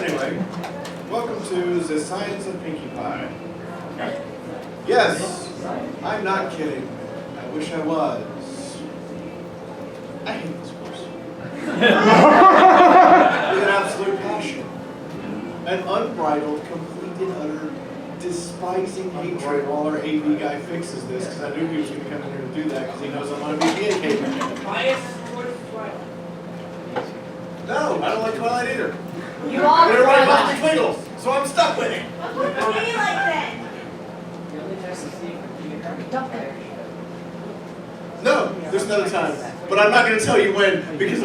Anyway, welcome to the Science of Pinkie Pie. Yes, I'm not kidding. I wish I was. I hate this course. With an absolute passion. An unbridled, complete and utter despising hatred while our AV guy fixes this, because I knew he was going to come in here to do that because he knows I'm going to be communicating. No, I don't like Twilight either. You all Everybody loves the Twinkles, so I'm stuck with it. okay like that. No, there's another time. But I'm not going to tell you when, because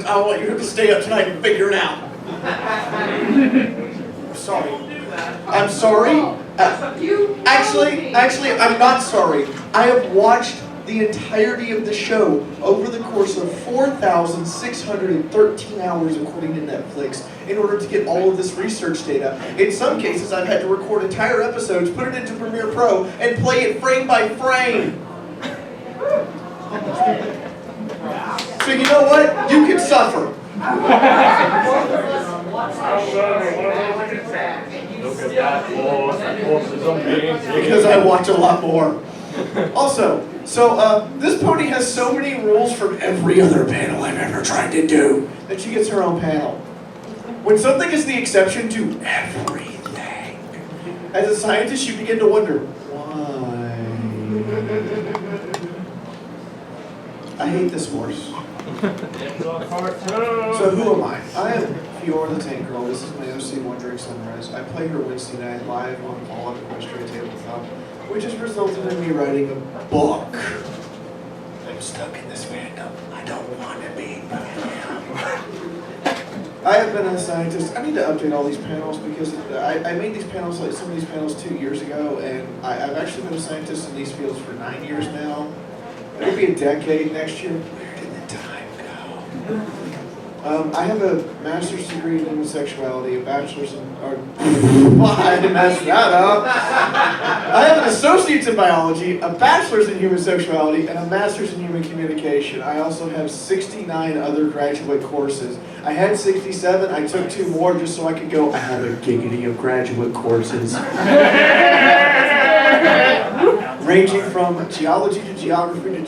I want you to stay up tonight and figure it out. I'm sorry. I'm sorry. Actually, I'm not sorry. I have watched the entirety of the show over the course of 4,613 hours according to Netflix in order to get all of this research data. In some cases, I've had to record entire episodes, put it into Premiere Pro, and play it frame by frame. So you know what? You can suffer. Because I watch a lot more. Also, this pony has so many rules from every other panel I've ever tried to do that she gets her own panel. When something is the exception to everything, as a scientist you begin to wonder, why? I hate this horse. So who am I? I am Fiaura the Tank Girl. This is my OC Wondering Sunrise. I play her Wednesday night live on Fall Equestrian Tabletop, which has resulted in me writing a book. I'm stuck in this fandom. I don't want to be, but I am. I have been a scientist. I need to update all these panels because I made these panels, like some of these panels 2 years ago, and I've actually been a scientist in these fields for 9 years now. It'll be a decade next year. Where did the time go? I have a master's degree in human sexuality, a bachelor's in, I messed that up. I have an associate's in biology, a bachelor's in human sexuality, and a master's in human communication. I also have 69 other graduate courses. I had 67, I took 2 more just so I could go, I have a giggity of graduate courses. Ranging from geology to geography to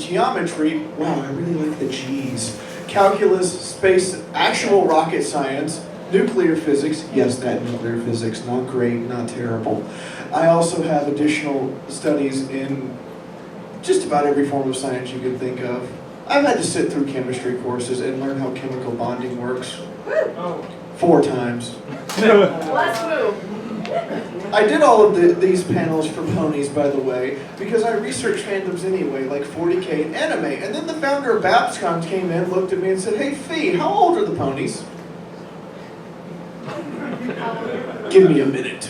geometry. Wow, I really like the G's. Calculus, space, actual rocket science, nuclear physics. Yes, that nuclear physics, not great, not terrible. I also have additional studies in just about every form of science you can think of. I've had to sit through chemistry courses and learn how chemical bonding works 4 times. Let's move. I did all of these panels for ponies, by the way, because I research fandoms anyway, like 40K and anime. And then the founder of BabsCon came in, looked at me and said, "Hey, Fee, how old are the ponies?" Give me a minute.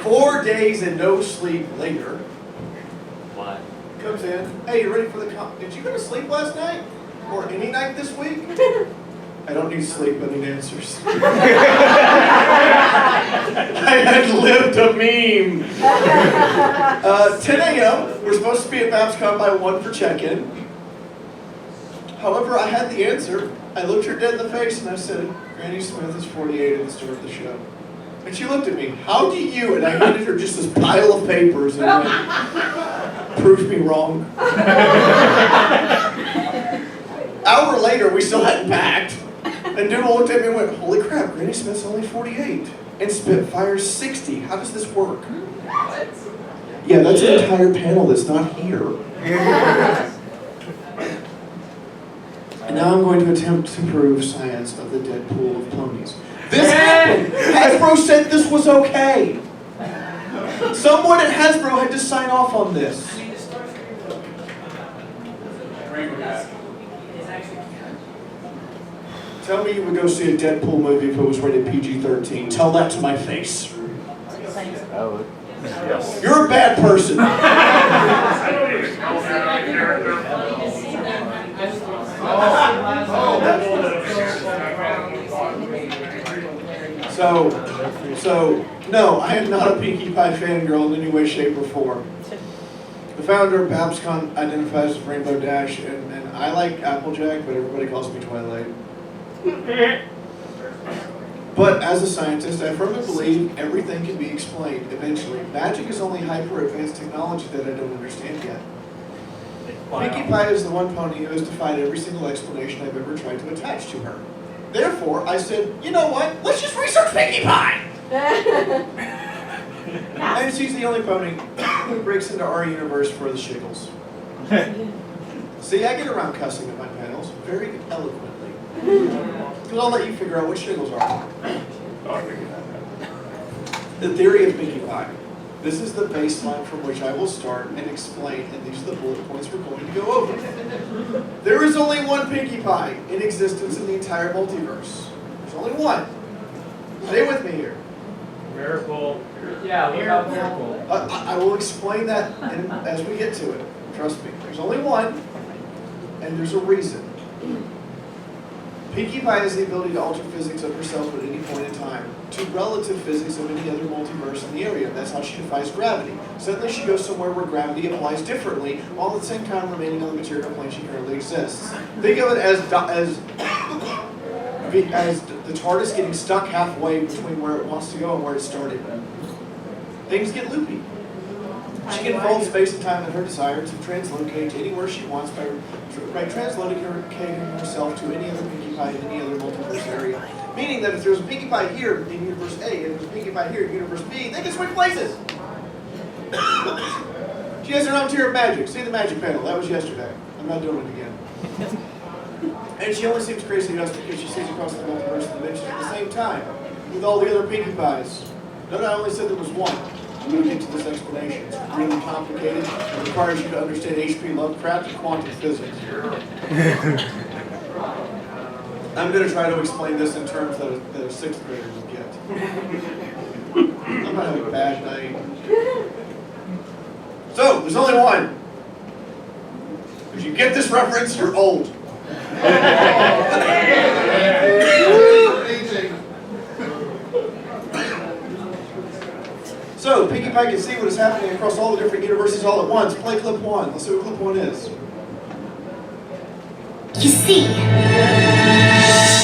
4 days and no sleep later. What? Comes in, "Hey, you ready for the did you go to sleep last night? Or any night this week?" I don't need sleep, I need answers. I had lived a meme. 10 a.m., we're supposed to be at BabsCon by 1 for check-in. However, I had the answer. I looked her dead in the face and I said, "Granny Smith is 48 at the start of the show." And she looked at me, "How do you?" And I handed her just this pile of papers and went, "Prove me wrong." Hour later, we still hadn't packed. And Doodle looked at me and went, "Holy crap, Granny Smith's only 48. And Spitfire's 60. How does this work?" What? Yeah, that's an entire panel that's not here. And now I'm going to attempt to prove science of the dead pool of ponies. This happened! Hasbro said this was okay. Someone at Hasbro had to sign off on this. Tell me you would go see a Deadpool movie if it was rated PG-13. Tell that to my face. I would. Yes. You're a bad person. So, no, I am not a Pinkie Pie fangirl in any way, shape, or form. The founder of BabsCon identifies as Rainbow Dash, and I like Applejack, but everybody calls me Twilight. But as a scientist, I firmly believe everything can be explained eventually. Magic is only hyper-advanced technology that I don't understand yet. Pinkie Pie is the one pony who has defied every single explanation I've ever tried to attach to her. Therefore, I said, you know what? Let's just research Pinkie Pie! And she's the only pony who breaks into our universe for the shiggles. See, I get around cussing at my panels very eloquently. Because I'll let you figure out what shiggles are. The theory of Pinkie Pie. This is the baseline from which I will start and explain, and these are the bullet points we're going to go over. There is only one Pinkie Pie in existence in the entire multiverse. There's only one. Stay with me here. Miracle. Yeah, what about Miracle? I will explain that as we get to it. Trust me. There's only one, and there's a reason. Pinkie Pie has the ability to alter physics of herself at any point in time to relative physics of any other multiverse in the area. That's how she defies gravity. Suddenly she goes somewhere where gravity applies differently, while at the same time remaining on the material plane she currently exists. Think of it as the TARDIS getting stuck halfway between where it wants to go and where it started. Things get loopy. She can fold space and time at her desire to translocate to anywhere she wants by translocating herself to any other Pinkie Pie in any other multiverse area. Meaning that if there's a Pinkie Pie here in Universe A and there's a Pinkie Pie here in Universe B, they can switch places! She has her own tier of magic. See the magic panel. That was yesterday. I'm not doing it again. And she only seems crazy to us because she sees across the multiverse dimensions at the same time with all the other Pinkie Pies. Note I only said there was one. I'm going to get to this explanation. It's really complicated. It requires you to understand H.P. Lovecraft and quantum physics. I'm going to try to explain this in terms that a sixth grader would get. I'm not having a bad night. So, there's only one. If you get this reference, you're old. So, Pinkie Pie can see what is happening across all the different universes all at once. Play clip one. Let's see what clip one is. You see,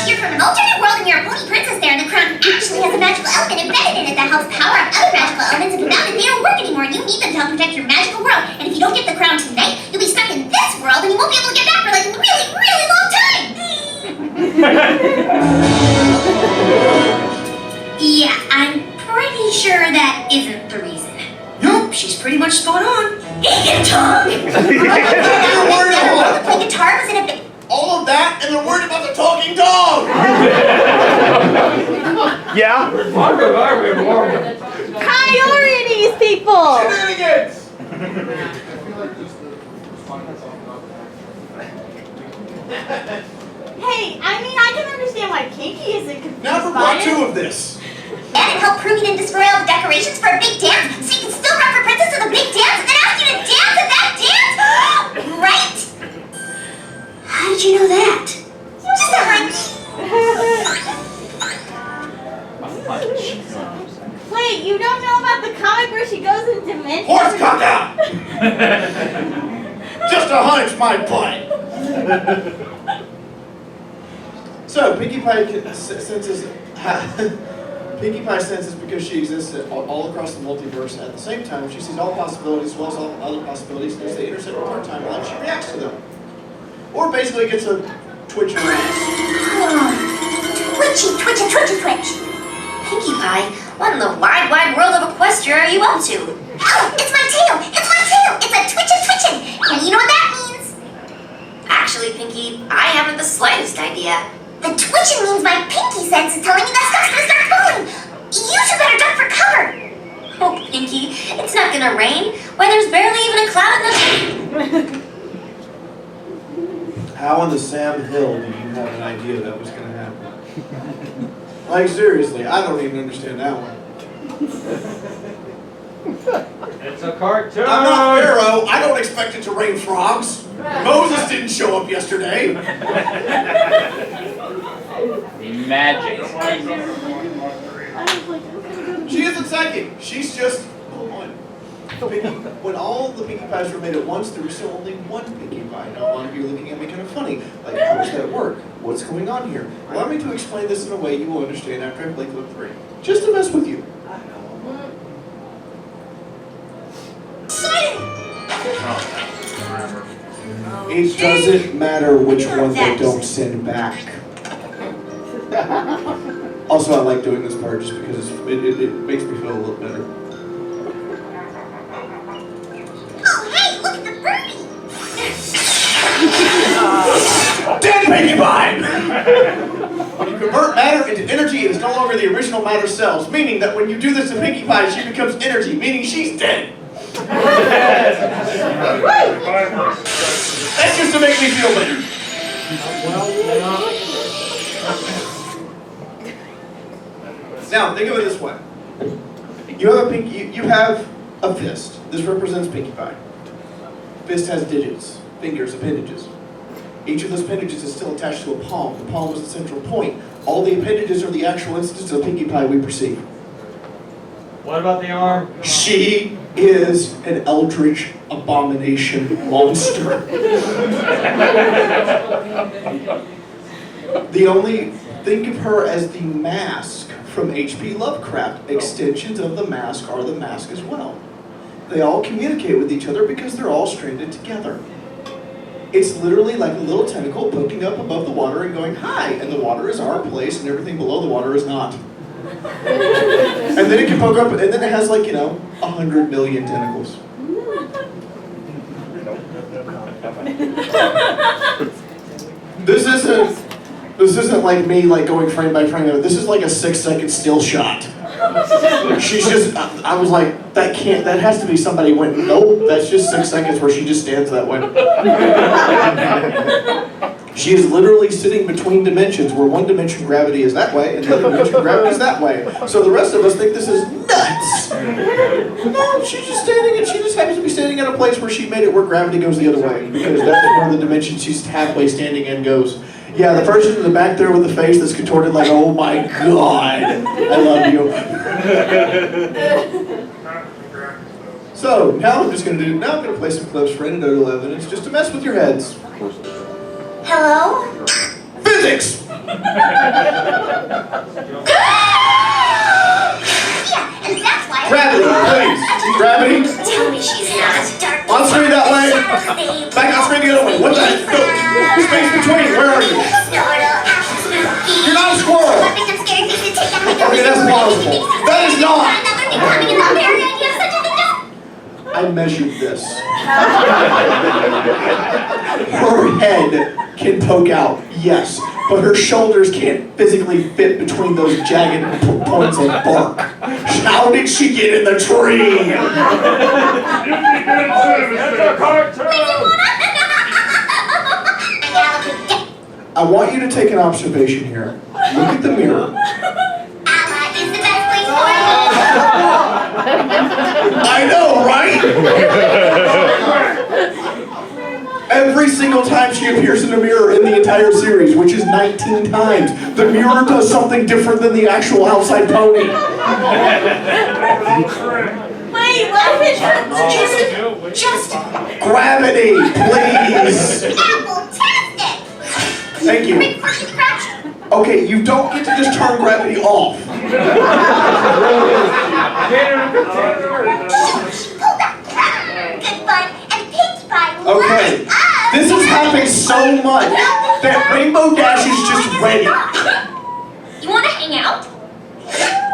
you're from an alternate world and you're a pony princess there, and the crown actually has a magical element embedded in it that helps power up other magical elements, and without it, they don't work anymore, and you need them to help protect your magical world. And if you don't get the crown tonight, you'll be stuck in this world, and you won't be able to get back for like a really, really long time! Yeah, I'm pretty sure that isn't the reason. Nope, she's pretty much spot on. Egan tongue! The guitar was in a bit. All of that, and they're worried about the talking dog! Yeah? Priorities, people! Shenanigans! Hey, I mean, I can understand why Pinkie isn't confused Now for by part it. two of this. And it helped Prudy and destroy all the decorations for a big dance, so you can still run for princess to the big dance and then ask you to dance at that dance? Right? How did you know that? Just a hunch. Wait, you don't know about the comic where she goes in dimensions? Horse caca! Just a hunch, my butt! So, Pinkie Pie senses... Pinkie Pie senses because she exists all across the multiverse at the same time. She sees all possibilities as well as all other possibilities, and as they intersect with her timeline, she reacts to them. Or basically gets a twitch around. Twitchy, twitchy, twitchy, twitch. Pinkie Pie, what in the wide, wide world of Equestria are you up to? Oh, it's my tail! It's my tail! It's a twitchin' twitchin'! And you know what that means? Actually, Pinkie, I haven't the slightest idea. The twitching means my pinky sense is telling me that stuff's gonna start falling. You two better duck for cover. Oh, Pinkie, it's not gonna rain. Why, there's barely even a cloud in the... How on the Sam Hill did you have an idea that was going to happen? Like, seriously, I don't even understand that one. It's a cartoon! I'm not Pharaoh. I don't expect it to rain frogs. Moses didn't show up yesterday. Magic. She isn't psychic. She's just... when all the Pinkie Pies were made at once, there was still only one Pinkie Pie. Now, a lot of you are looking at me kind of funny. Like, how does that work? What's going on here? Allow me to explain this in a way you will understand after I play clip 3. Just to mess with you. It doesn't matter which one they don't send back. Also, I like doing this part just because it makes me feel a little better. Oh, hey, look at the birdie! Dead Pinkie Pie! When you convert matter into energy, it is no longer the original matter cells, meaning that when you do this to Pinkie Pie, she becomes energy, meaning she's dead. That's just to make me feel better. Now, think of it this way. You have a fist. This represents Pinkie Pie. Fist has digits, fingers, appendages. Each of those appendages is still attached to a palm. The palm is the central point. All the appendages are the actual instances of Pinkie Pie we perceive. What about the arm? She is an eldritch abomination monster. Think of her as the mask from H.P. Lovecraft. Extensions of the mask are the mask as well. They all communicate with each other because they're all stranded together. It's literally like a little tentacle poking up above the water and going, hi, and the water is our place and everything below the water is not. And then it can poke up, and then it has 100 million tentacles. This isn't like me going frame by frame. This is like a 6-second still shot. She's just, I was like, that has to be somebody went, nope, that's just 6 seconds where she just stands that way. She is literally sitting between dimensions where one dimension gravity is that way and the other dimension gravity is that way. So the rest of us think this is nuts. No, she's just standing and she just happens to be standing in a place where she made it where gravity goes the other way because that's where the dimension she's halfway standing in goes. Yeah, the person in the back there with the face that's contorted like, oh my God, I love you. So now I'm gonna play some clips for anecdotal evidence just to mess with your heads. Hello? Physics! Yeah, and that's why... Gravity, please. Gravity. Tell me she's not. On screen that way. Back on screen the other way. What the heck? No. Space between. Where are you? You're not a squirrel. Okay, that's plausible. That is not. I measured this. Her head can poke out, yes, but her shoulders can't physically fit between those jagged points of bark. How did she get in the tree? That's a cartoon! I want you to take an observation here. Look at the mirror. I know, right? Every single time she appears in the mirror in the entire series, which is 19 times, the mirror does something different than the actual outside pony. Wait, what if it's Just Gravity, please. apple-tastic! Thank you. Okay, you don't get to just turn gravity off. Good fun, and Pinkie Pie Okay, this is happening so much that Rainbow Dash is just ready. You want to hang out?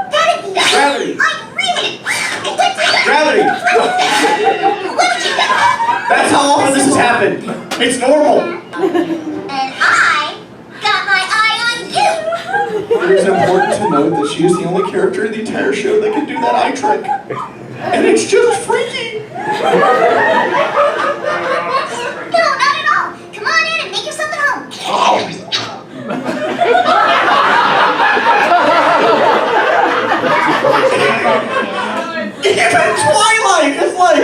That'd be nice. Gravity. I really... Gravity. What did you do? That's how often this has happened. It's normal. And I got my eye on you. It is important to note that she is the only character in the entire show that can do that eye trick. And it's just freaky. No, not at all. Come on in and make yourself at home. Even Twilight is like,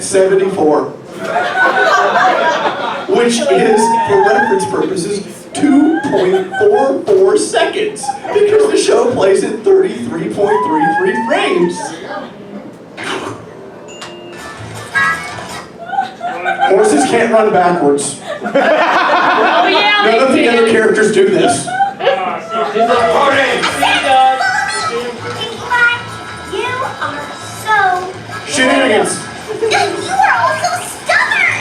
74. Which is, for reference purposes, 2 2.44 seconds because the show plays at 33.33 frames. Horses can't run backwards. Oh yeah, None of the other characters do this. She's recording. Pinkie Pie, you are so... Shenanigans. You are also stubborn!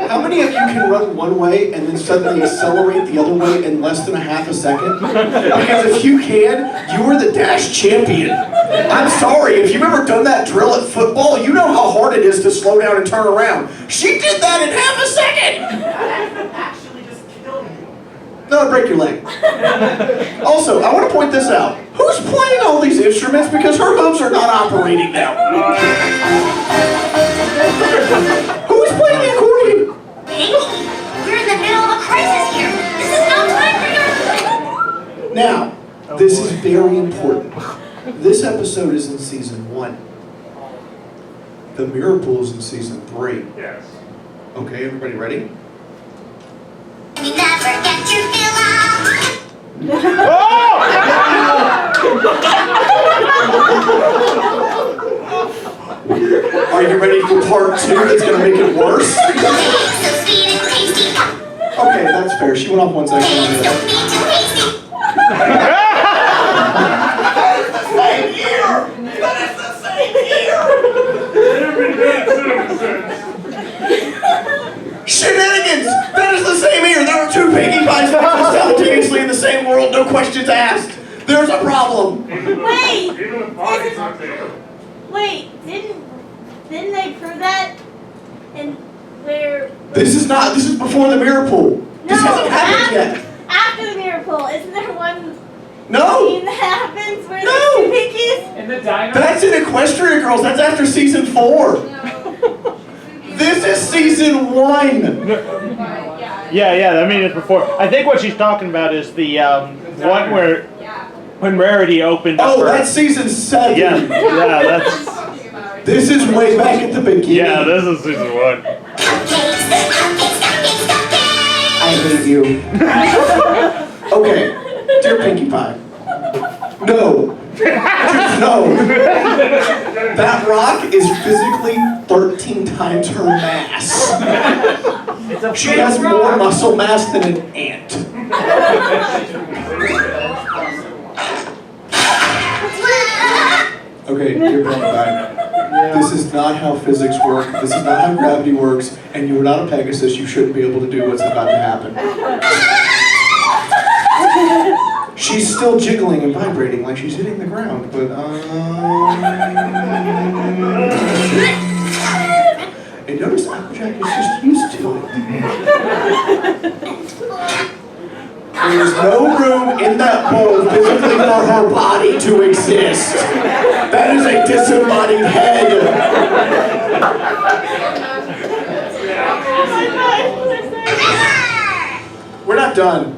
How many of you can run one way and then suddenly accelerate the other way in less than a half a second? Because if you can, you are the dash champion. I'm sorry, if you've ever done that drill at football, you know how hard it is to slow down and turn around. She did that in half a second! Actually just killed you. No, break your leg. Also, I want to point this out. Who's playing all these instruments? Because her hooves are not operating now. Who's playing the accordion? Pinkie, we're in the middle of a crisis here. This is no time for your... Now, this is very important. This episode is in season 1. The Mirror Pool is in season 3. Yes. Okay, everybody ready? You never get your fill out. Are you ready for part 2 that's going to make it worse? So sweet and tasty. Okay, that's fair. She went off one second. Eggs don't be too hasty. Same year! But it's the same year! Shenanigans! That is the same here. There are 2 Pinkie Pies simultaneously in the same world. No questions asked. There's a problem. Wait, Even with bodies not there. wait, didn't they prove that? And where? This is before the Mirror Pool. This hasn't happened yet. After the miracle, isn't there one No! scene that happens where No. there's 2 Pinkies? In the diner. That's in Equestria Girls. That's after season 4. This is season 1. Yeah, I mean it's before. I think what she's talking about is the one where when Rarity opened up Oh, her... that's season 7. Yeah, that's... This is way back at the beginning. Yeah, this is season 1. I hate you. Okay, dear Pinkie Pie. No. Just no. That rock is physically 13 times her mass. She has more muscle mass than an ant. Okay, dear Pinkie Pie. This is not how physics work. This is not how gravity works. And you are not a Pegasus. You shouldn't be able to do what's about to happen. She's still jiggling and vibrating like she's hitting the ground, but and notice Applejack is just used to it. There is no room in that bowl physically for her body to exist. That is a disembodied head. We're not done.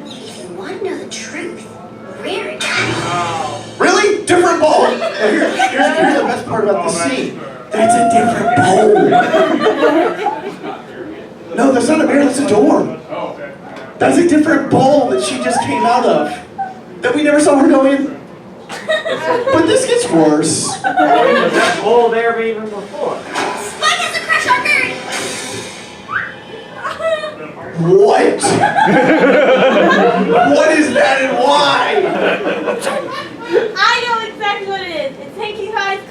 If you want to know the truth, Rarity. Really? Different bowl. Now here's the best part about the scene. That's a different bowl. No, that's not a mirror, that's a door. That's a different bowl that she just came out of. That we never saw her go in. But this gets worse. Was that hole there even before? Spike has a crush on her. What? What is that and why? I know exactly what it is. It's Pinkie Pie's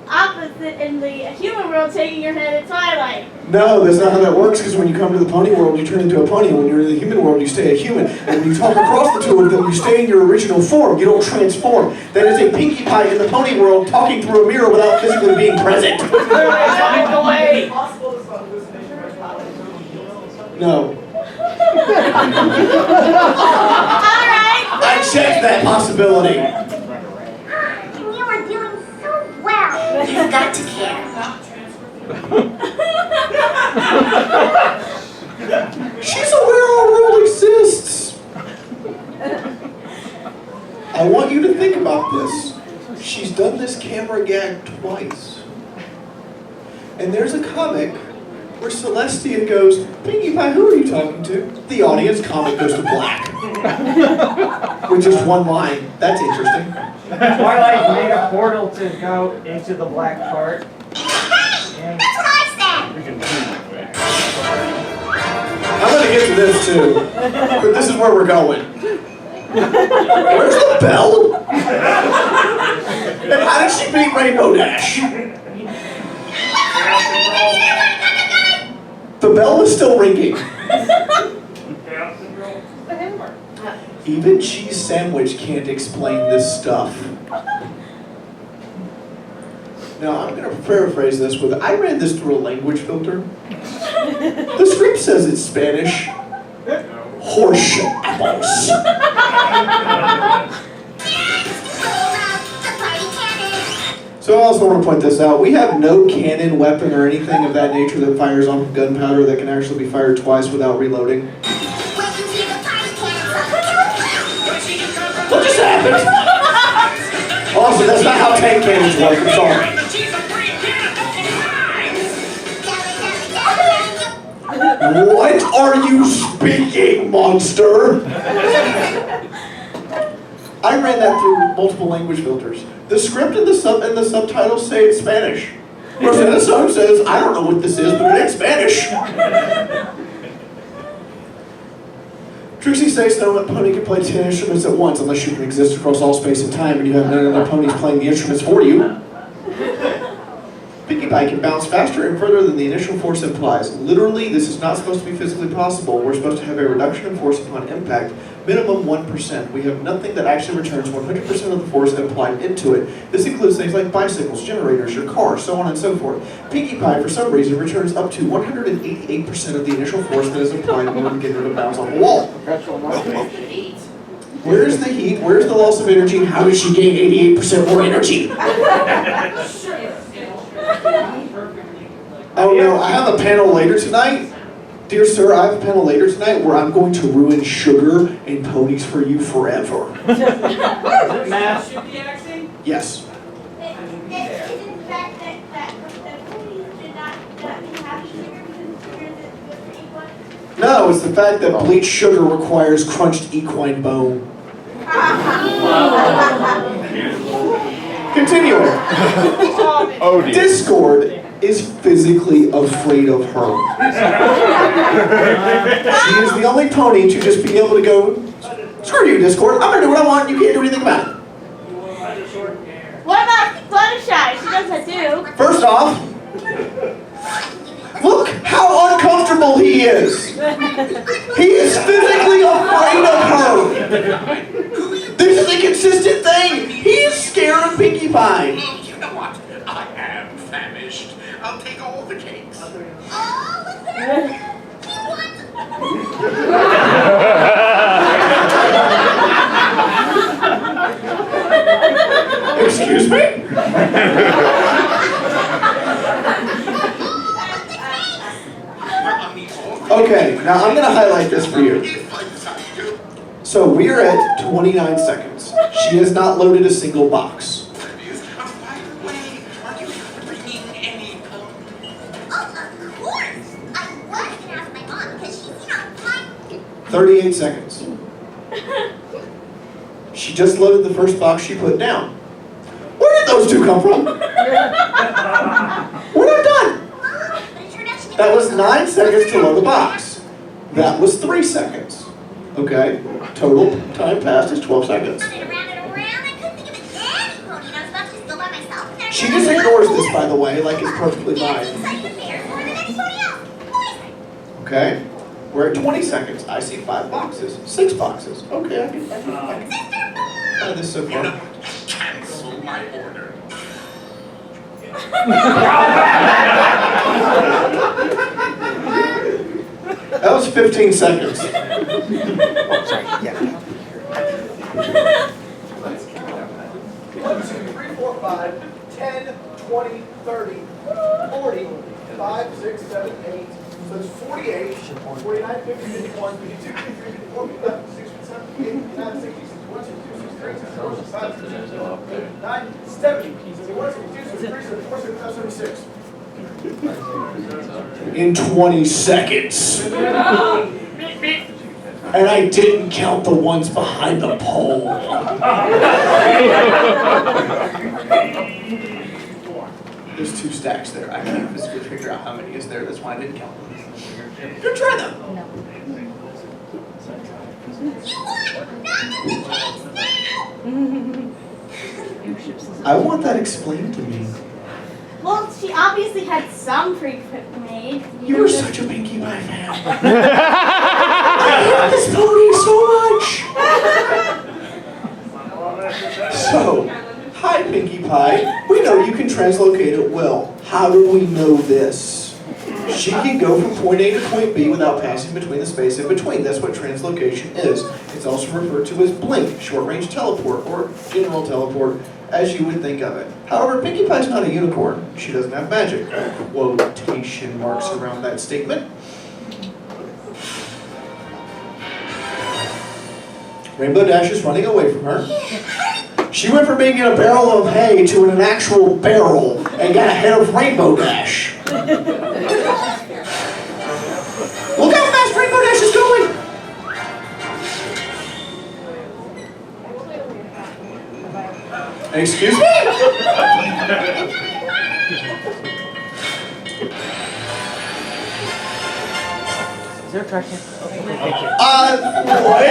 opposite in the human world, taking your head at twilight. No, that's not how that works, because when you come to the pony world, you turn into a pony. When you're in the human world, you stay a human. And when you talk across the 2 of them, you stay in your original form. You don't transform. That is a Pinkie Pie in the pony world talking through a mirror without physically being present. No. Alright. I checked that possibility. You are doing so well. You've got to care. She's aware our world exists. I want you to think about this. She's done this camera gag twice. And there's a comic where Celestia goes, Pinkie Pie, who are you talking to? The audience comment goes to black. With just one line. That's interesting. Twilight made a portal to go into the black part. Hey! That's what I said! I'm gonna get to this too, but this is where we're going. Where's the bell? And how did she beat Rainbow Dash? The bell was still ringing. Even Cheese Sandwich can't explain this stuff. Now, I'm going to paraphrase this with, I ran this through a language filter. The script says it's Spanish. Horse apples. So I also want to point this out. We have no cannon, weapon, or anything of that nature that fires on gunpowder that can actually be fired twice without reloading. What just happened? Also, that's not how tank cannons work. I'm sorry. What are you speaking, monster? I ran that through multiple language filters. The script and the subtitles say it's Spanish. Rosetta Stone says, I don't know what this is, but it's Spanish. Trixie says no pony can play 10 instruments at once unless you can exist across all space and time and you have none of their ponies playing the instruments for you. Pinkie Pie can bounce faster and further than the initial force implies. Literally, this is not supposed to be physically possible. We're supposed to have a reduction in force upon impact, minimum 1%. We have nothing that actually returns 100% of the force applied into it. This includes things like bicycles, generators, your car, so on and so forth. Pinkie Pie, for some reason, returns up to 188% of the initial force that is applied in order to get her to bounce on the wall. Where's the heat? Where's the loss of energy? And how did she gain 88% more energy? Oh no, I have a panel later tonight. Dear sir, I have a panel later tonight where I'm going to ruin sugar and ponies for you forever. Math. Yes. Isn't the fact that ponies should not have sugar because sugar isn't good for equine? No, it's the fact that bleached sugar requires crunched equine bone. Continuing. Oh dear. Discord is physically afraid of her. She is the only pony to just be able to go, screw you, Discord, I'm gonna do what I want, you can't do anything about it. What about Fluttershy? She does that too. First off, look how uncomfortable he is. He is physically afraid of her. This is a consistent thing. He is scared of Pinkie Pie. You know what? I am famished. I'll take all the cakes. Oh, look at him! He wants... Excuse me? Okay, now I'm going to highlight this for you. So we are at 29 seconds. She has not loaded a single box. By the way, are you bringing any pony? Oh, of course! I was gonna ask my mom because she's, my... 38 seconds. She just loaded the first box she put down. Where did those two come from? We're not done. That was 9 seconds to load the box. That was 3 seconds. Okay, total time passed is 12 seconds. I couldn't think of a daddy pony, and I was about to just go by myself. She just ignores this, by the way, like it's perfectly fine. Okay, we're at 20 seconds. I see 5 boxes, 6 boxes. Okay, I can find this so far. Cancel my order. That was 15 seconds. Oh, sorry. Yeah. 1, 2, 3, 4, 5, 10, 20, 30, 40, 5, 6, 7, 8. So it's 48, 49, 50, 51, 52, 53, 54, 55, 56, 57, 58, 59, 60, 61, 62, 63, 64, 65, 66, 67, 69, 70, 71, 72, 73, 74, 75, 76. in 20 seconds. And I didn't count the ones behind the pole. There's 2 stacks there. I can't physically figure out how many is there. That's why I didn't count them. Go try them. I want that explained to me. Well, she obviously had some pre-made. You are such a Pinkie Pie fan. I hate this pony so much. So, hi Pinkie Pie. We know you can translocate at will. How do we know this? She can go from point A to point B without passing between the space in between. That's what translocation is. It's also referred to as blink, short-range teleport, or general teleport, as you would think of it. However, Pinkie Pie's not a unicorn. She doesn't have magic. Quotation marks around that statement. Rainbow Dash is running away from her. She went from being in a barrel of hay to an actual barrel and got ahead of Rainbow Dash. Look how fast Rainbow Dash is going! Excuse me? Is there a trash can? Okay, thank you. What?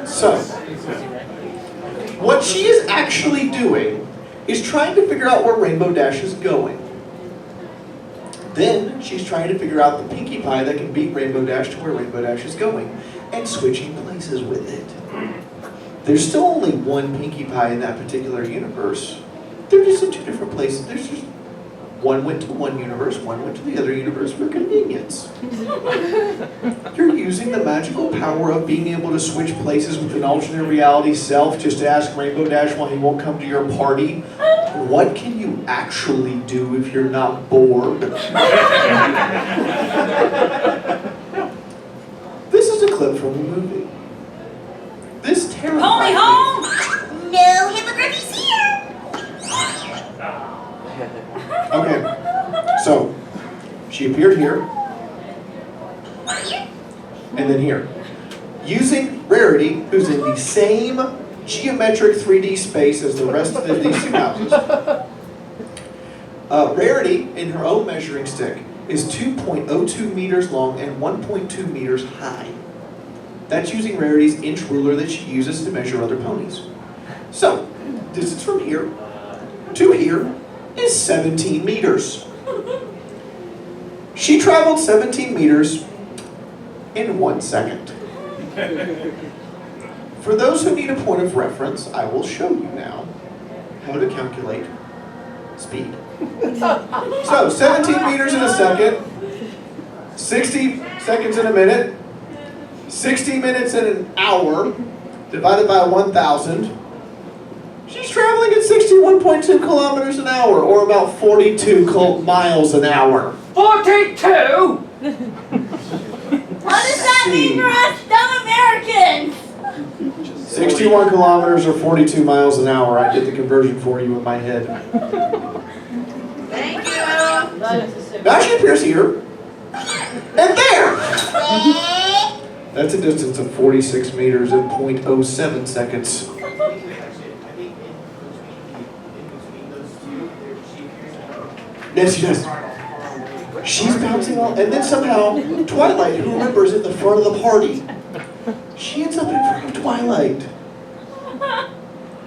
So, what she is actually doing is trying to figure out where Rainbow Dash is going. Then she's trying to figure out the Pinkie Pie that can beat Rainbow Dash to where Rainbow Dash is going, and switching places with it. There's still only one Pinkie Pie in that particular universe. They're just in 2 different places. There's just one went to one universe, one went to the other universe for convenience. You're using the magical power of being able to switch places with an alternate reality self just to ask Rainbow Dash why he won't come to your party. What can you actually do if you're not bored? This is a clip from a movie. This terrified me. home! No hippogriffs here! Okay, so she appeared here, and then here. Using Rarity, who's in the same geometric 3D space as the rest of these 2 houses. Rarity, in her own measuring stick, is 2.02 meters long and 1.2 meters high. That's using Rarity's inch ruler that she uses to measure other ponies. So, distance from here to here is 17 meters. She traveled 17 meters in 1 second. For those who need a point of reference, I will show you now how to calculate speed. So, 17 meters in a second, 60 seconds in a minute, 60 minutes in an hour, divided by 1,000. She's traveling at 61.2 kilometers an hour, or about 42 miles an hour. 42! What does that mean for us dumb Americans? 61 kilometers or 42 miles an hour. I did the conversion for you in my head. Thank you. Now she appears here, and there! That's a distance of 46 meters in 0.07 seconds. Yes, she does. She's bouncing off, and then somehow Twilight, who remembers at the front of the party, she ends up in front of Twilight.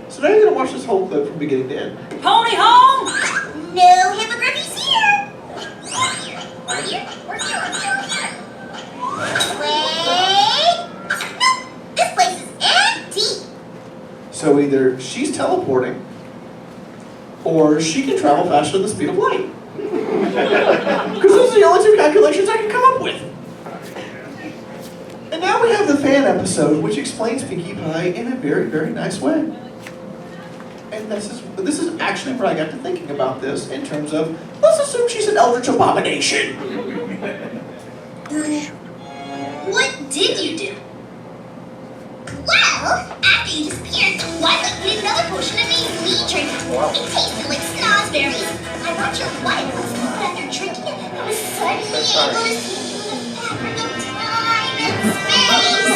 So now you're gonna watch this whole clip from beginning to end. Pony home! No hippogriffs here! Wait! No! This place is empty! So either she's teleporting, or she can travel faster than the speed of light. Because those are the only 2 calculations I can come up with. And now we have the fan episode, which explains Pinkie Pie in a very, very nice way. And this is actually where I got to thinking about this in terms of, let's assume she's an eldritch abomination. What did you do? Well, after you disappeared, tastes like snozberries. I watched your wife once, but after drinking it, I was suddenly able to see through the fabric of time and space.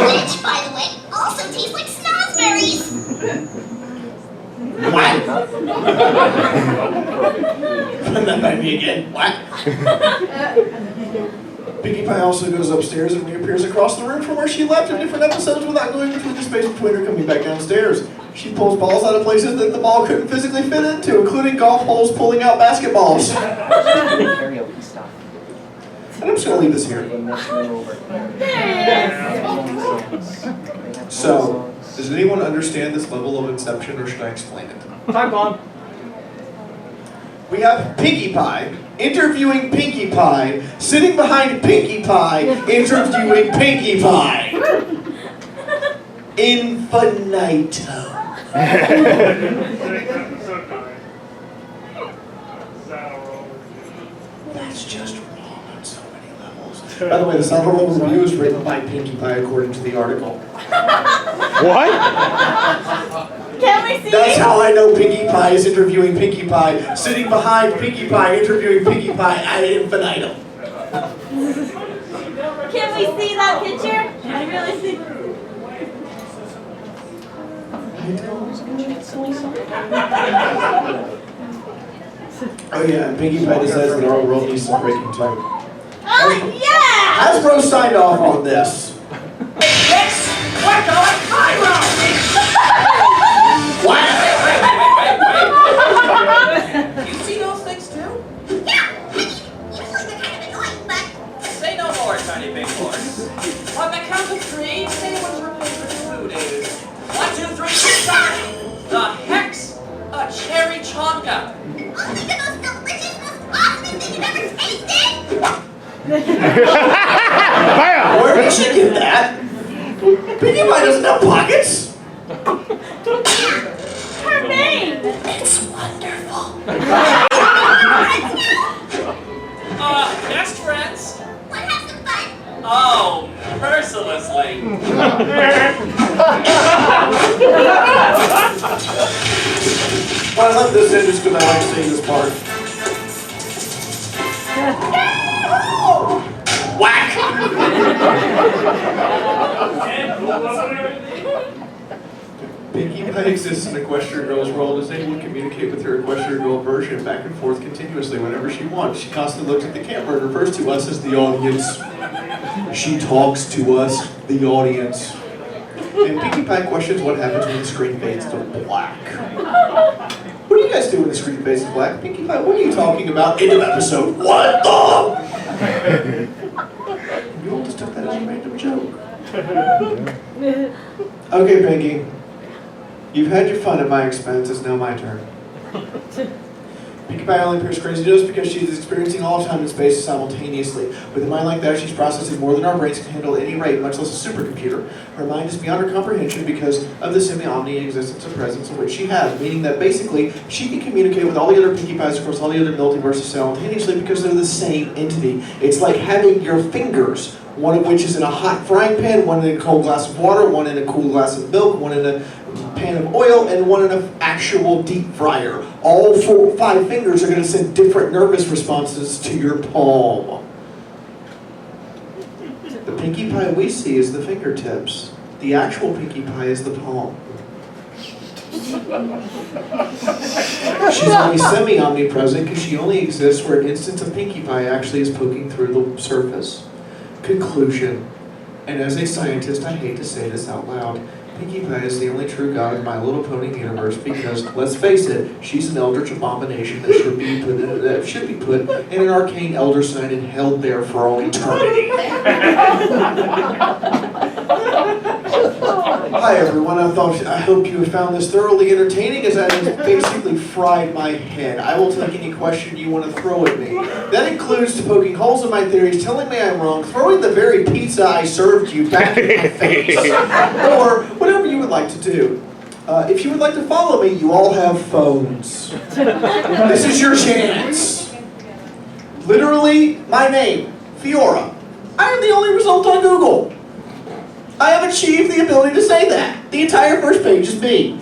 Which, by the way, also tastes like snozberries. What? Run that by me again. What? Pinkie Pie also goes upstairs and reappears across the room from where she left in different episodes without going between the space between her coming back downstairs. She pulls balls out of places that the ball couldn't physically fit into, including golf holes pulling out basketballs. Karaoke stuff. And I'm just going to leave this here. So, does anyone understand this level of inception, or should I explain it? Time bomb. We have Pinkie Pie interviewing Pinkie Pie, sitting behind Pinkie Pie, interviewing Pinkie Pie. Infinito. That's just wrong on so many levels. By the way, the Saddle Roll review is written by Pinkie Pie according to the article. What? Can we see? That's how I know Pinkie Pie is interviewing Pinkie Pie, sitting behind Pinkie Pie, interviewing Pinkie Pie at infinitum. Can we see that picture? I really see. Oh yeah, and Pinkie Pie decides that our world needs some breaking too. Oh yeah! Hasbro signed off on this. Yes! We're going Cairo! What? Wait. You see those things too? Yeah, usually they're kind of annoying, but Say no more, tiny big horse. On the count of three, say what your favorite food is. 1, 2, 3, start! The hex! A cherry chonka! oh, look at those delicious, most awesome things you've ever tasted! Bam! Where did she get that? Pinkie Pie doesn't have pockets. Her name! It's wonderful. Best friends? Wanna have some fun? Oh, mercilessly. Well, I left this in just because I like seeing this part. Whack! Pinkie Pie exists in Equestria Girl's world, is able to communicate with her Equestria Girl version back and forth continuously whenever she wants. She constantly looks at the camera and refers to us as the audience. She talks to us, the audience. And Pinkie Pie questions what happens when the screen fades to black. What do you guys do when the screen fades to black? Pinkie Pie, what are you talking about? End of episode. What the? You all just took that as a random joke. Okay, Pinkie. You've had your fun at my expense. It's now my turn. Pinkie Pie only appears crazy to us because she's experiencing all time and space simultaneously. With a mind like that, she's processing more than our brains can handle at any rate, much less a supercomputer. Her mind is beyond her comprehension because of the semi-omni existence and presence of which she has, meaning that basically she can communicate with all the other Pinkie Pies across all the other multiverses simultaneously because they're the same entity. It's like having your fingers, one of which is in a hot frying pan, one in a cold glass of water, one in a cool glass of milk, one in a pan of oil, and one in an actual deep fryer. All 5 fingers are going to send different nervous responses to your palm. The Pinkie Pie we see is the fingertips. The actual Pinkie Pie is the palm. She's only semi-omnipresent because she only exists where an instance of Pinkie Pie actually is poking through the surface. Conclusion. And as a scientist, I hate to say this out loud, Pinkie Pie is the only true god of My Little Pony universe because, let's face it, she's an eldritch abomination that should be put in an arcane elder sign and held there for all eternity. Hi everyone, I hope you have found this thoroughly entertaining as I basically fried my head. I will take any question you want to throw at me. That includes poking holes in my theories, telling me I'm wrong, throwing the very pizza I served you back in my face, or whatever you would like to do. If you would like to follow me, you all have phones. This is your chance. Literally, my name, Fiaura. I am the only result on Google. I have achieved the ability to say that. The entire first page is me.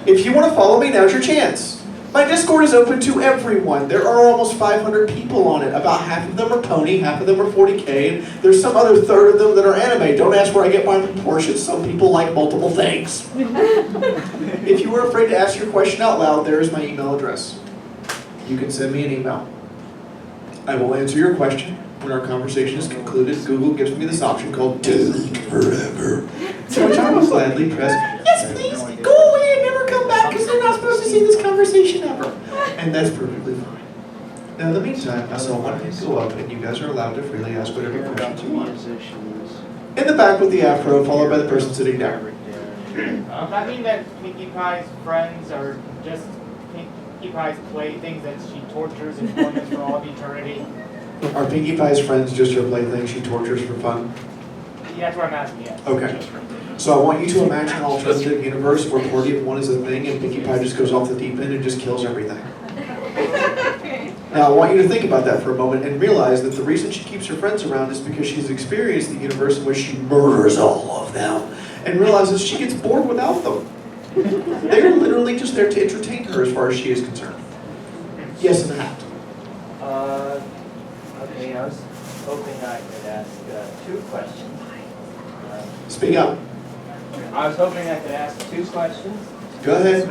If you want to follow me, now's your chance. My Discord is open to everyone. There are almost 500 people on it. About half of them are pony, half of them are 40K, and there's some other third of them that are anime. Don't ask where I get my proportions. Some people like multiple things. If you were afraid to ask your question out loud, there is my email address. You can send me an email. I will answer your question. When our conversation is concluded, Google gives me this option called Delete Forever. To which I will gladly press, yes please, go away and never come back because they're not supposed to see this conversation ever. And that's perfectly fine. Now in the meantime, I saw one hand go up and you guys are allowed to freely ask whatever questions you want. In the back with the afro, followed by the person sitting down. Does that mean that Pinkie Pie's friends are just Pinkie Pie's playthings that she tortures and torments for all of eternity? Are Pinkie Pie's friends just her plaything she tortures for fun? Yeah, that's what I'm asking, yes. Okay. So I want you to imagine an alternative universe where party of one is a thing and Pinkie Pie just goes off the deep end and just kills everything. Now I want you to think about that for a moment and realize that the reason she keeps her friends around is because she's experienced the universe in which she murders all of them and realizes she gets bored without them. They're literally just there to entertain her as far as she is concerned. Yes, and a hat. Okay, I was hoping I could ask 2 questions. Speak up. I was hoping I could ask 2 questions. Go ahead.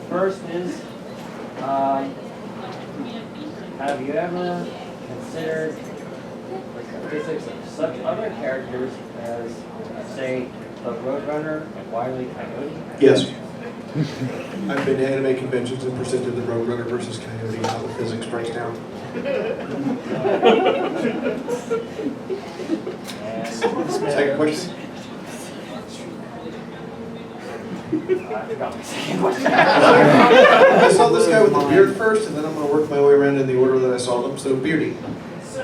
First is, have you ever considered the physics of such other characters as, say, the Roadrunner and Wile E. Coyote? Yes. I've been to anime conventions and presented the Roadrunner versus Coyote and how the physics breaks down. Second question? I forgot my second question. I saw this guy with the beard first, and then I'm going to work my way around in the order that I saw them. So, Beardy. So,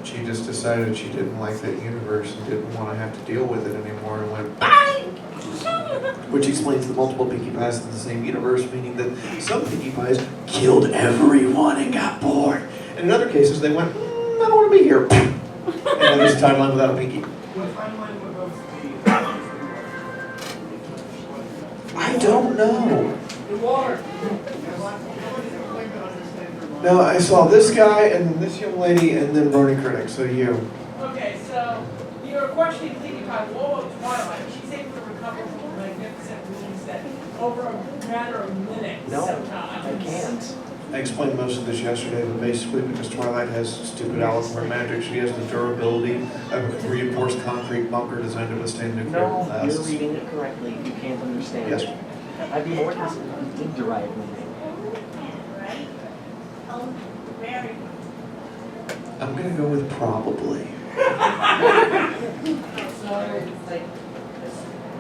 She just decided she didn't like that universe and didn't want to have to deal with it anymore and went, bye! Which explains the multiple Pinkie Pies in the same universe, meaning that some Pinkie Pies killed everyone and got bored. And in other cases, they went, I don't want to be here. And then there's a timeline without a Pinkie. I don't know. No, I saw this guy, and then this young lady, and then Brony Critic, so you. okay, so you're questioning Pinkie Pie, Woe of Twilight. She's able to recover from a magnificent release set over a matter of minutes sometimes. I can't. I explained most of this yesterday, but basically because Twilight has stupid Alicorn magic, she has the durability of a reinforced concrete bunker designed to withstand nuclear No, blasts. you're reading it correctly. You can't understand Yes. it. I'd be more concerned if you did derive meaning. Right? Oh, very. I'm going to go with probably. So, like,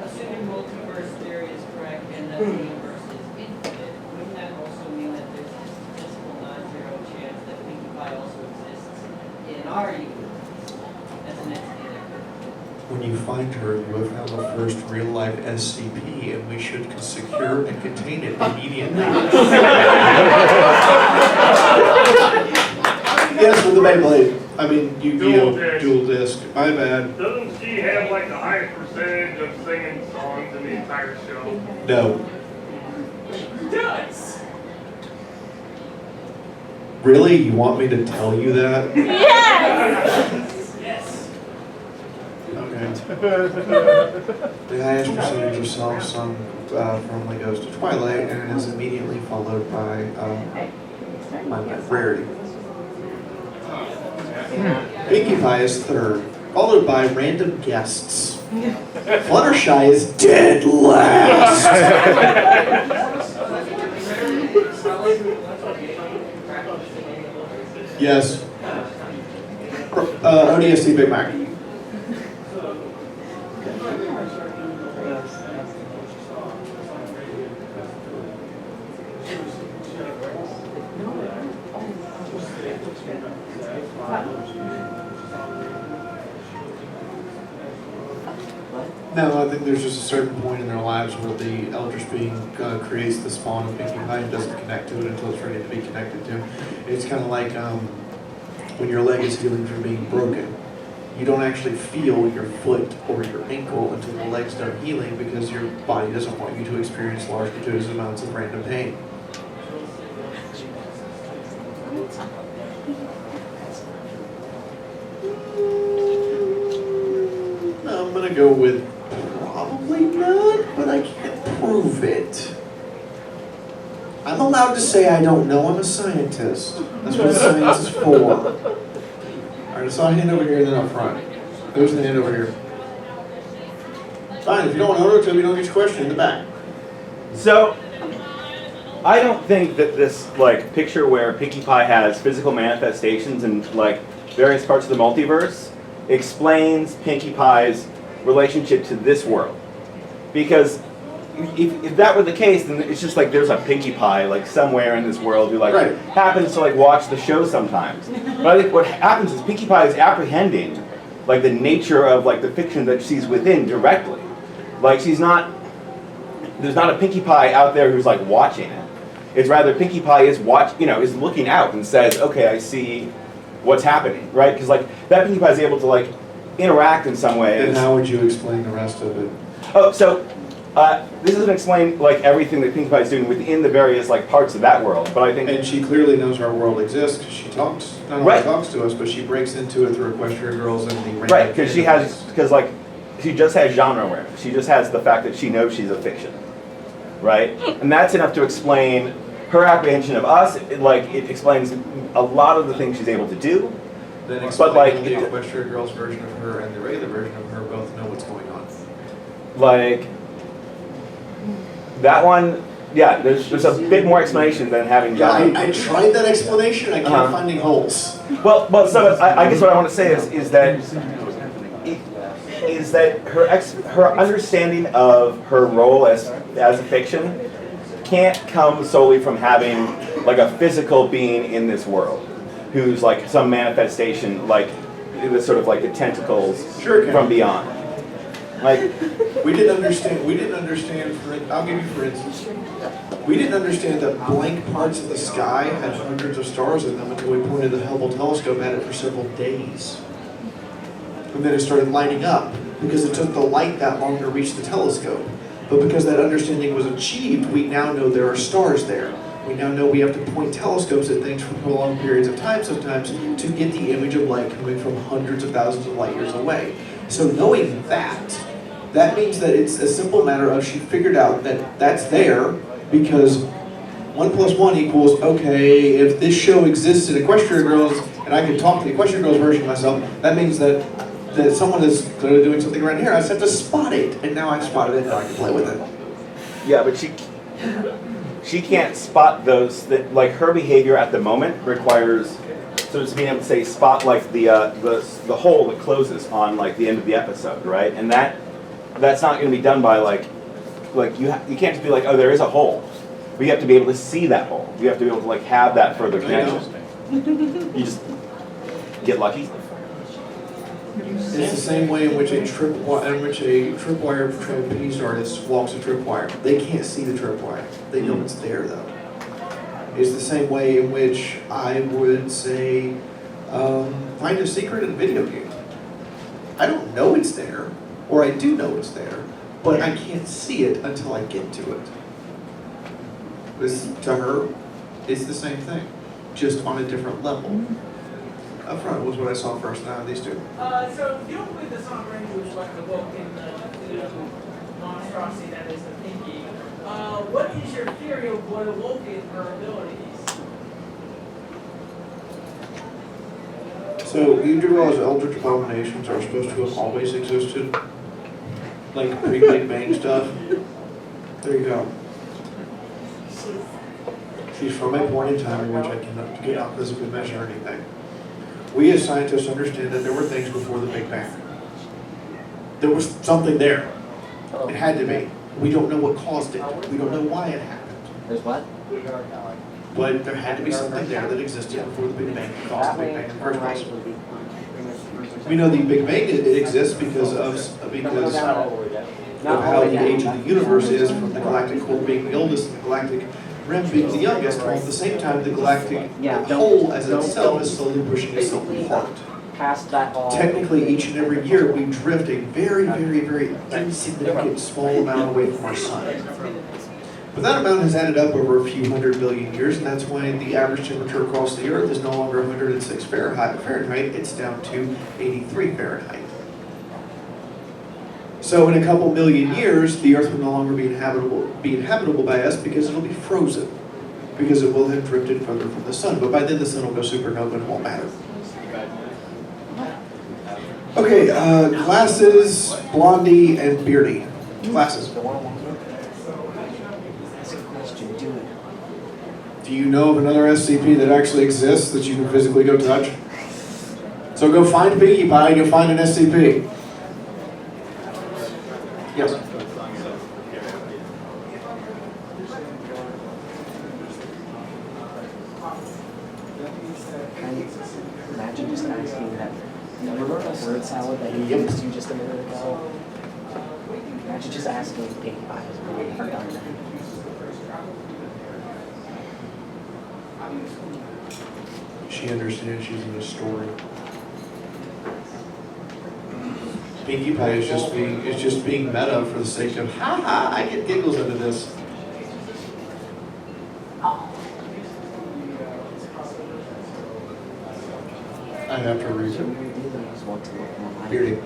assuming multiverse theory is correct and that the universe is infinite, wouldn't that also mean that there's a statistical non-zero chance that Pinkie Pie also exists in our universe as an entity that could? When you find her, you have found the first real-life SCP, and we should secure and contain it immediately. Yes, with the Beyblade. I mean, Yu-Gi-Oh! Dual disc. My bad. Doesn't she have like the highest percentage of singing songs in the entire show? No. Does. Really? You want me to tell you that? Yes! Yes. Okay. The highest percentage of songs sung firmly goes to Twilight, and is immediately followed by my Rarity. Pinkie Pie is third, followed by random guests. Fluttershy is dead last. Yes. ODST Big Mac. What? No, I think there's just a certain point in their lives where the Eldritch being creates the spawn of Pinkie Pie and doesn't connect to it until it's ready to be connected to. It's kind of like when your leg is healing from being broken. You don't actually feel your foot or your ankle until the leg's done healing because your body doesn't want you to experience large gratuitous amounts of random pain. I'm gonna go with probably not, but I can't prove it. I'm allowed to say I don't know. I'm a scientist. That's what science is for. Alright, I saw a hand over here and then up front. There's the hand over here. Fine, if you don't want to order to me, don't get your question in the back. So, I don't think that this like picture where Pinkie Pie has physical manifestations in like various parts of the multiverse explains Pinkie Pie's relationship to this world. Because if that were the case, then it's just like there's a Pinkie Pie like somewhere in this world who like happens to like watch the show sometimes. But I think what happens is Pinkie Pie is apprehending like the nature of like the fiction that she's within directly. Like there's not a Pinkie Pie out there who's like watching it. It's rather Pinkie Pie is is looking out and says, okay, I see what's happening, right? Because like that Pinkie Pie is able to like interact in some ways. And how would you explain the rest of it? Oh, so this doesn't explain like everything that Pinkie Pie is doing within the various like parts of that world, but I think. And she clearly knows our world exists because she talks, not only talks to us, but she breaks into it through Equestria Girls and the right, because she just has genre awareness. She just has the fact that she knows she's a fiction, right? And that's enough to explain her apprehension of us. It explains a lot of the things she's able to do. Then explain the Equestria Girls version of her and the regular version of her both know what's going on. Like that one, yeah. There's a bit more explanation than having genre. Yeah, I tried that explanation. I kept finding holes. Well. So I guess what I want to say is that her understanding of her role as a fiction can't come solely from having like a physical being in this world who's like some manifestation, like the sort of like the tentacles from beyond. Like we didn't understand. I'll give you for instance. We didn't understand that blank parts of the sky had hundreds of stars in them until we pointed the Hubble telescope at it for several days. And then it started lighting up because it took the light that long to reach the telescope. But because that understanding was achieved, we now know there are stars there. We now know we have to point telescopes at things for prolonged periods of time sometimes to get the image of light coming from hundreds of thousands of light years away. So knowing that means that it's a simple matter of she figured out that that's there because 1 + 1 equals, okay, if this show exists in Equestria Girls and I can talk to the Equestria Girls version of myself, that means that someone is doing something around here. I just have to spot it, and now I've spotted it, and I can play with it. Yeah, but she can't spot those. Like her behavior at the moment requires, so just being able to say spot like the hole that closes on like the end of the episode, right? And that's not going to be done by like you can't just be like, oh, there is a hole. But you have to be able to see that hole. You have to be able to like have that further connection. You just get lucky. It's the same way in which a tripwire trapeze artist walks a tripwire. They can't see the tripwire. They know it's there though. It's the same way in which I would say find a secret in a video game. I don't know it's there, or I do know it's there, but I can't see it until I get to it. To her, it's the same thing, just on a different level. Up front was what I saw first. Now these two. So you don't believe the song Ranger was like the book in the monstrosity that is the Pinkie. What is your theory of what awoken her abilities? So you do realize eldritch abominations are supposed to have always existed, like pre-Big Bang stuff. There you go. She's from a point in time in which I cannot physically measure anything. We as scientists understand that there were things before the Big Bang. There was something there. It had to be. We don't know what caused it. We don't know why it happened. There's what? But there had to be something there that existed before the Big Bang that caused the Big Bang in the first place. We know the Big Bang it exists because of how the age of the universe is, from the galactic core being the oldest and the galactic rim being the youngest, while at the same time the galactic whole as itself is slowly pushing itself apart. Past that all. Technically, each and every year we drift a very, very, very insignificant small amount away from our sun. But that amount has added up over a few 100 billion years, and that's why the average temperature across the Earth is no longer 106 Fahrenheit, it's down to 83 Fahrenheit. So in a couple million years, the Earth will no longer be inhabitable by us because it'll be frozen, because it will have drifted further from the sun. But by then the sun will go supernova and it won't matter. Okay, glasses, Blondie, and Beardy. Glasses. Do you know of another SCP that actually exists that you can physically go touch? So go find Pinkie Pie and you'll find an SCP. Yes? Imagine just asking that. Remember the word salad that you used you just a minute ago? Imagine just asking if Pinkie Pie has really ever done that. She understands she's in a story. Pinkie Pie is just being meta for the sake of ha ha, I get giggles out of this. I have to read it. Beardy.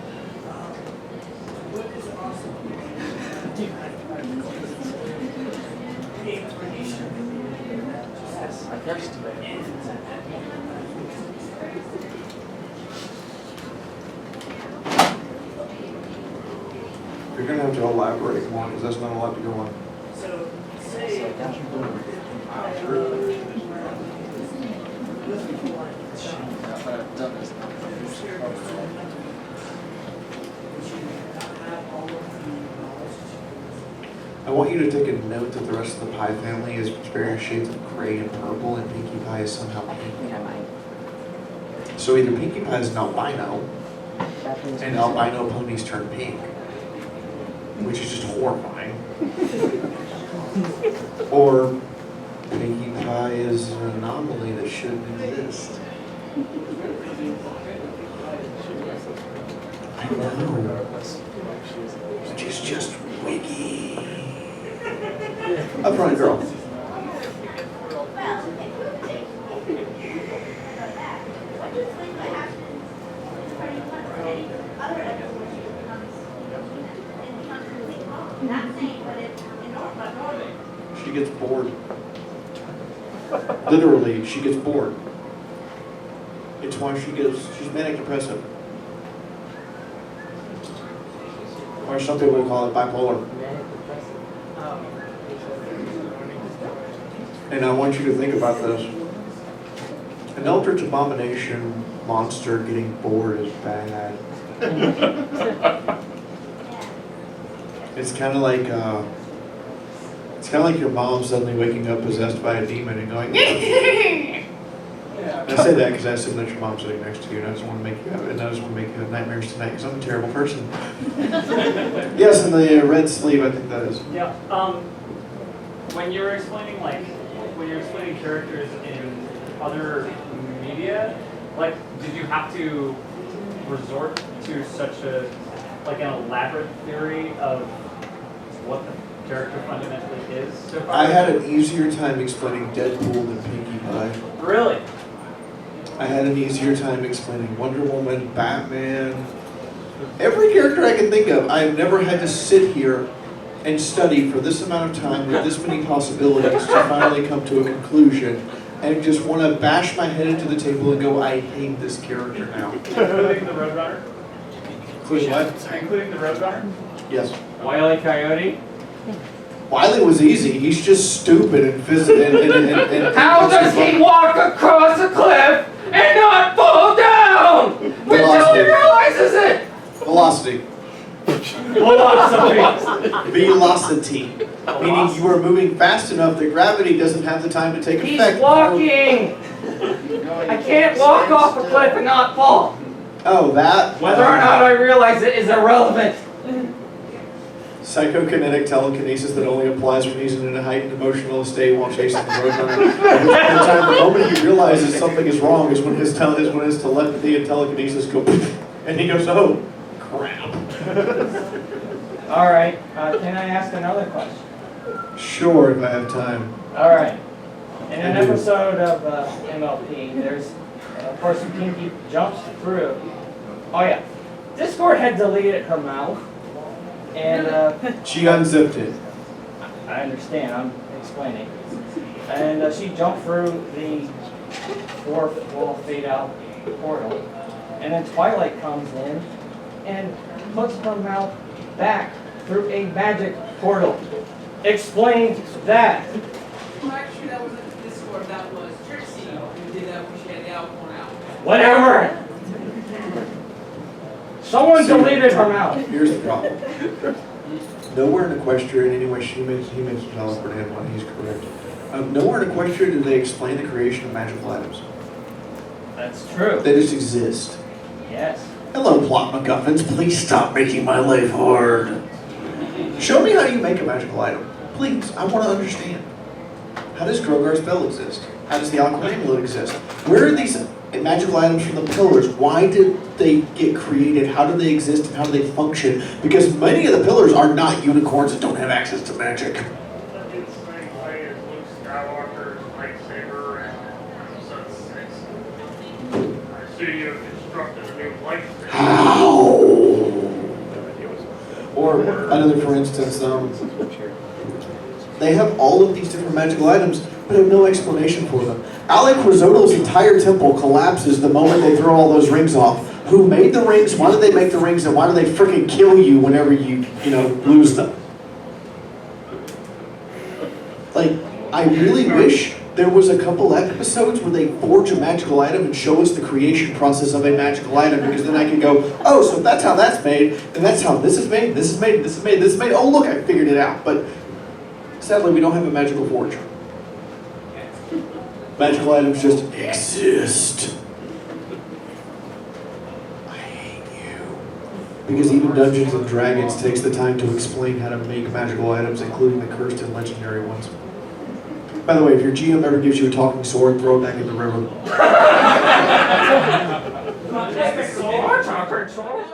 You're going to have to elaborate more because that's not a lot to go on. So, say, I want you to take a note that the rest of the pie family is various shades of gray and purple, and Pinkie Pie is somehow pink. So either Pinkie Pie is an albino, and albino ponies turn pink, which is just horrifying. Or Pinkie Pie is an anomaly that shouldn't exist. I know. She's just wiggy. Up front, girl. She gets bored. Literally, she gets bored. It's why she's manic depressive. Or some people would call it bipolar. And I want you to think about this. An eldritch abomination monster getting bored is bad. It's kind of like your mom suddenly waking up possessed by a demon and going. I say that because I assume that your mom's sitting next to you, and I just want to make you have nightmares tonight because I'm a terrible person. Yes, and the red sleeve, I think that is. Yeah. When you're explaining characters in other media, like, did you have to resort to such an elaborate theory of what the character fundamentally is so far? I had an easier time explaining Deadpool than Pinkie Pie. Really? I had an easier time explaining Wonder Woman, Batman, every character I can think of. I have never had to sit here and study for this amount of time with this many possibilities to finally come to a conclusion and just want to bash my head into the table and go, I hate this character now. Including the Roadrunner? Including what? Including the Roadrunner? Yes. Wile E. Coyote? Wile E was easy. He's just stupid and physical. How does he walk across a cliff and not fall down until he realizes it? Velocity. Velocity. Meaning you are moving fast enough that gravity doesn't have the time to take effect. He's walking! I can't walk off a cliff and not fall. Oh, that? Whether or not I realize it is irrelevant. Psychokinetic telekinesis that only applies when he's in a heightened emotional state while chasing the roadrunner. The moment he realizes something is wrong is when his telepathy and telekinesis go, and he goes, oh, crap. All right, can I ask another question? Sure, if I have time. All right. In an I do. episode of MLP, there's, of course, Pinky jumps through. Oh yeah, Discord had deleted her mouth, and She unzipped it. I understand. I'm explaining. And she jumped through the fourth wall fade out portal, and then Twilight comes in and puts her mouth back through a magic portal. Explain that. Actually, that wasn't Discord, that was Trixie who did that when she had the Alcorn out. Whatever. Someone deleted her mouth. Here's the problem. Nowhere in Equestria, and anyway, he mentioned Alice Burnham when he's correct. Nowhere in Equestria do they explain the creation of magical items. That's true. They just exist. Yes. Hello, plot MacGuffins. Please stop making my life hard. Show me how you make a magical item. Please, I want to understand. How does Grogar's bell exist? How does the Alchemy Amulet exist? Where are these magical items from the pillars? Why did they get created? How do they exist and how do they function? Because many of the pillars are not unicorns and don't have access to magic. In the same way as Luke Skywalker's lightsaber and Episode 6. I see you constructed a new lightsaber. How? Or another, for instance, they have all of these different magical items, but have no explanation for them. Alec Risotto's entire temple collapses the moment they throw all those rings off. Who made the rings? Why did they make the rings? And why do they freaking kill you whenever you lose them? Like, I really wish there was a couple episodes where they forge a magical item and show us the creation process of a magical item, because then I can go, oh, so that's how that's made, and that's how this is made, this is made, this is made, this is made. Oh, look, I figured it out. But sadly, we don't have a magical forge. Magical items just exist. I hate you. Because even Dungeons and Dragons takes the time to explain how to make magical items, including the cursed and legendary ones. By the way, if your GM ever gives you a talking sword, throw it back in the river. Sword, talking sword.